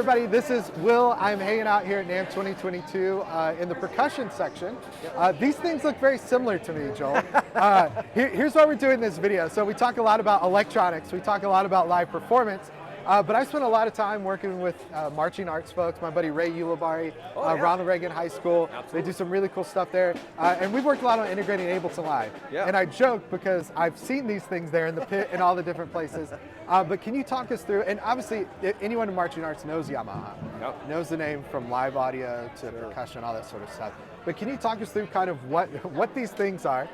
Everybody, this is Will. I'm hanging out here at NAMM 2022 in the percussion section. These things look very similar to me, Joel. Here's why we're doing this video. So we talk a lot about electronics, we talk a lot about live performance, but I spent a lot of time working with marching arts folks. My buddy Ray Ulibari, Ronald Reagan High School. Absolutely. They do some really cool stuff there. And we've worked a lot on integrating Ableton Live. Yeah. And I joke because I've seen these things there in the pit and all the different places. But can you talk us through, and obviously anyone in marching arts knows Yamaha, knows the name from live audio to percussion, all that sort of stuff. But can you talk us through kind of what these things are,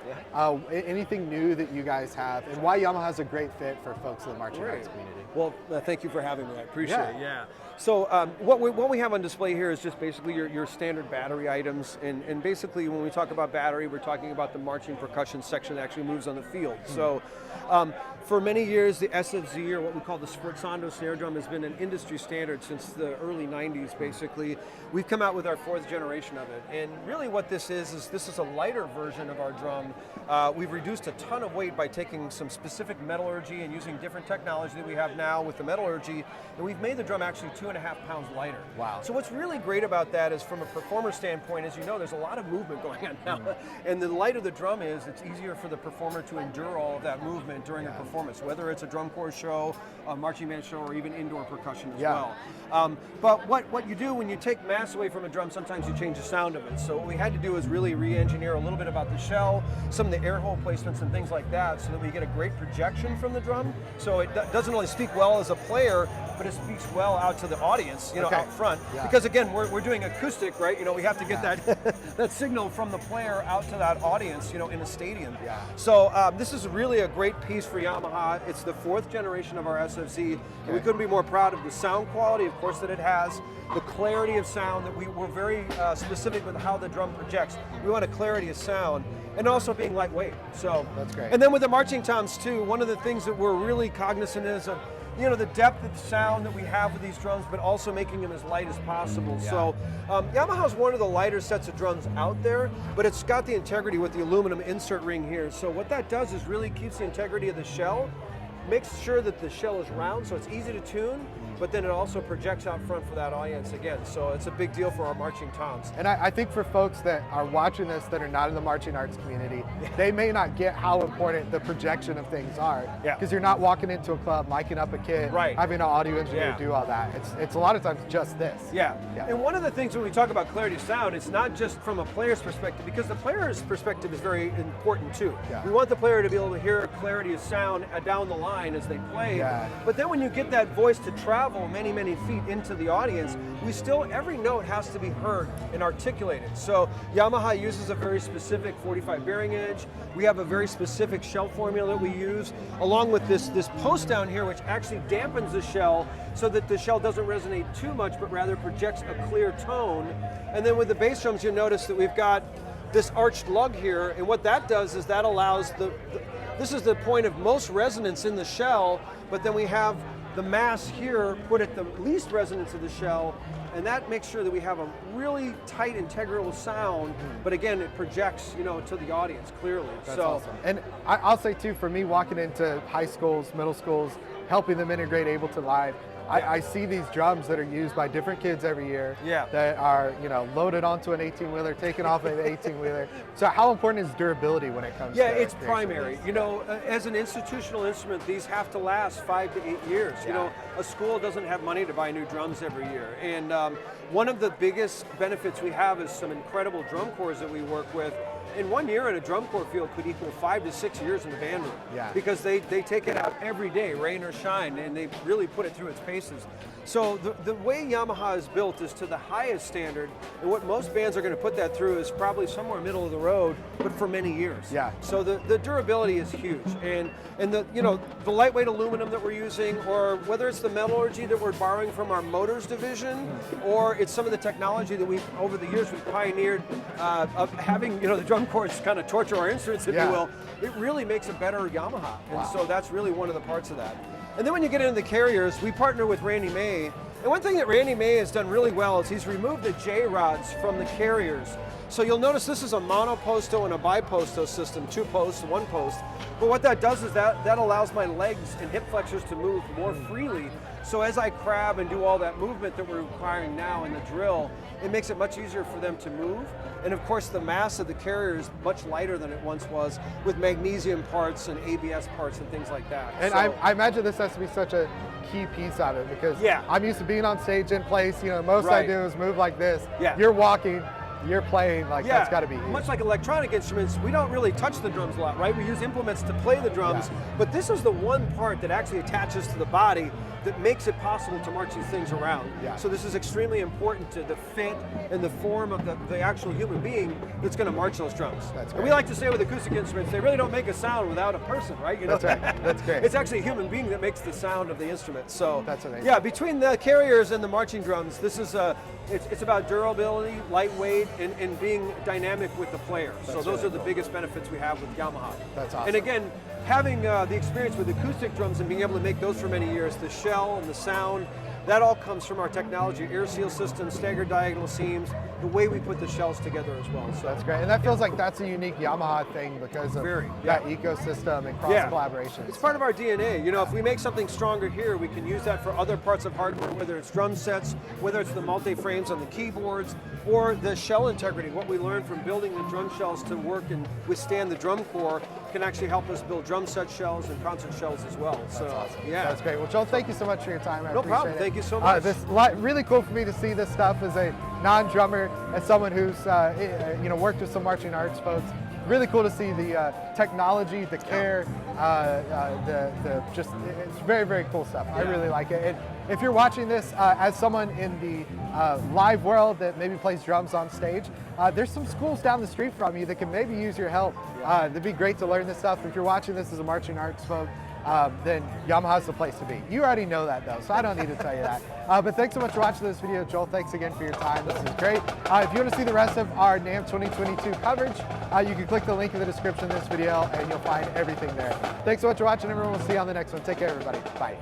anything new that you guys have, and why Yamaha is a great fit for folks in the marching arts community? Well, thank you for having me. I appreciate it. Yeah. So what we have on display here is just basically your standard battery items, and basically when we talk about battery, we're talking about the marching percussion section that actually moves on the field. So for many years, the SFZ, or what we call the Ondo Snare drum, has been an industry standard since the early 90s, basically. We've come out with our 4th generation of it, and really what this is this is a lighter version of our drum. We've reduced a ton of weight by taking some specific metallurgy and using different technology that we have now with the metallurgy, and we've made the drum actually 2.5 pounds lighter. Wow. So what's really great about that is, from a performer standpoint, as you know, there's a lot of movement going on now, and the lighter the drum is, it's easier for the performer to endure all of that movement during a performance, whether it's a drum corps show, a marching band show, or even indoor percussion as well. But what you do when you take mass away from a drum, sometimes you change the sound of it. So what we had to do is really re-engineer a little bit about the shell, some of the air hole placements and things like that, so that we get a great projection from the drum. So it doesn't only speak well as a player, but it speaks well out to the audience, you know, out front. Because again, we're doing acoustic, right? You know, we have to get that signal from the player out to that audience, you know, in a stadium. So this is really a great piece for Yamaha. It's the 4th generation of our SFZ, and we couldn't be more proud of the sound quality, of course, that it has, the clarity of sound, that we're very specific with how the drum projects. We want a clarity of sound, and also being lightweight. So that's great. And then with the marching toms too, one of the things that we're really cognizant is of, you know, the depth of sound that we have with these drums, but also making them as light as possible. So Yamaha's one of the lighter sets of drums out there, but it's got the integrity with the aluminum insert ring here. So what that does is really keeps the integrity of the shell, makes sure that the shell is round, so it's easy to tune, but then it also projects out front for that audience again. So it's a big deal for our marching toms. And I think for folks that are watching this that are not in the marching arts community, they may not get how important the projection of things are. Because you're not walking into a club, miking up a kid, having an audio engineer do all that. It's a lot of times just this. And one of the things when we talk about clarity of sound, it's not just from a player's perspective, because the player's perspective is very important too. We want the player to be able to hear clarity of sound down the line as they play. But then when you get that voice to travel many, many feet into the audience, every note has to be heard and articulated. So Yamaha uses a very specific 45 bearing edge. We have a very specific shell formula that we use, along with this post down here, which actually dampens the shell so that the shell doesn't resonate too much, but rather projects a clear tone. And then with the bass drums, you'll notice that we've got this arched lug here, and what that does is that allows this is the point of most resonance in the shell, but then we have the mass here put at the least resonance of the shell, and that makes sure that we have a really tight integral sound, but again, it projects, you know, to the audience clearly. That's awesome. And I'll say too, for me, walking into high schools, middle schools, helping them integrate Ableton Live, I see these drums that are used by different kids every year that are, you know, loaded onto an 18-wheeler, taken off an 18-wheeler. So how important is durability when it comes to it's primary. You know, as an institutional instrument, these have to last 5 to 8 years. You know, a school doesn't have money to buy new drums every year. And one of the biggest benefits we have is some incredible drum corps that we work with. In 1 year in a drum corps field could equal 5 to 6 years in the band room. Because they take it out every day, rain or shine, and they really put it through its paces. So the way Yamaha is built is to the highest standard, and what most bands are going to put that through is probably somewhere middle of the road, but for many years. So the durability is huge, and the, you know, the lightweight aluminum that we're using, or whether it's the metallurgy that we're borrowing from our motors division, or it's some of the technology that over the years we've pioneered of having, you know, the drum corps kind of torture our instruments, if you will. It really makes a better Yamaha, and so that's really one of the parts of that. And then when you get into the carriers, we partner with Randy May, And one thing that Randy May has done really well is he's removed the J-rods from the carriers. So you'll notice this is a monoposto and a biposto system, 2 posts, 1 post. But what that does is that allows my legs and hip flexors to move more freely. So as I crab and do all that movement that we're requiring now in the drill, it makes it much easier for them to move. And of course the mass of the carrier is much lighter than it once was, with magnesium parts and ABS parts and things like that. And so, I imagine this has to be such a key piece of it, because yeah. I'm used to being on stage in place, you know, most I Right. do is move like this. Yeah. You're walking, you're playing, like yeah, that's gotta be huge. much like electronic instruments, we don't really touch the drums a lot, right? We use implements to play the drums, Yeah. but this is the one part that actually attaches to the body that makes it possible to march these things around. Yeah. So this is extremely important to the fit and the form of the actual human being that's going to march those drums. That's and we great. like to say with acoustic instruments, they really don't make a sound without a person, right? You know? That's right. That's great. It's actually a human being that makes the sound of the instrument. So That's amazing. yeah, between the carriers and the marching drums, this is it's about durability, lightweight, and being dynamic with the player. So those really are the biggest benefits we have with Yamaha. That's awesome. And again, having the experience with acoustic drums and being able to make those for many years, the shell and the sound, that all comes from our technology, air seal systems, staggered diagonal seams, the way we put the shells together as well. So That's great, and that feels like that's a unique Yamaha thing because of that ecosystem and cross-collaboration. It's part of our DNA. You know, if we make something stronger here, we can use that for other parts of hardware, whether it's drum sets, whether it's the multi-frames on the keyboards, or the shell integrity. What we learned from building the drum shells to work and withstand the drum core can actually help us build drum set shells and concert shells as well. That's so, awesome. Yeah. That's great. Well, Joel, thank you so much for your time. I No appreciate problem. it. Thank you so much. Really cool for me to see this stuff as a non-drummer, as someone who's you know, worked with some marching arts folks. Really cool to see the technology, the care, it's very, very cool stuff. I really like it. And if you're watching this as someone in the live world that maybe plays drums on stage, there's some schools down the street from you that can maybe use your help. It'd be great to learn this stuff. If you're watching this as a marching arts folk, then Yamaha's the place to be. You already know that though, so I don't need to tell you that. But thanks so much for watching this video. Joel, thanks again for your time. This is great. If you want to see the rest of our NAMM 2022 coverage, you can click the link in the description of this video and you'll find everything there. Thanks so much for watching, everyone. We'll see you on the next one. Take care, everybody. Bye.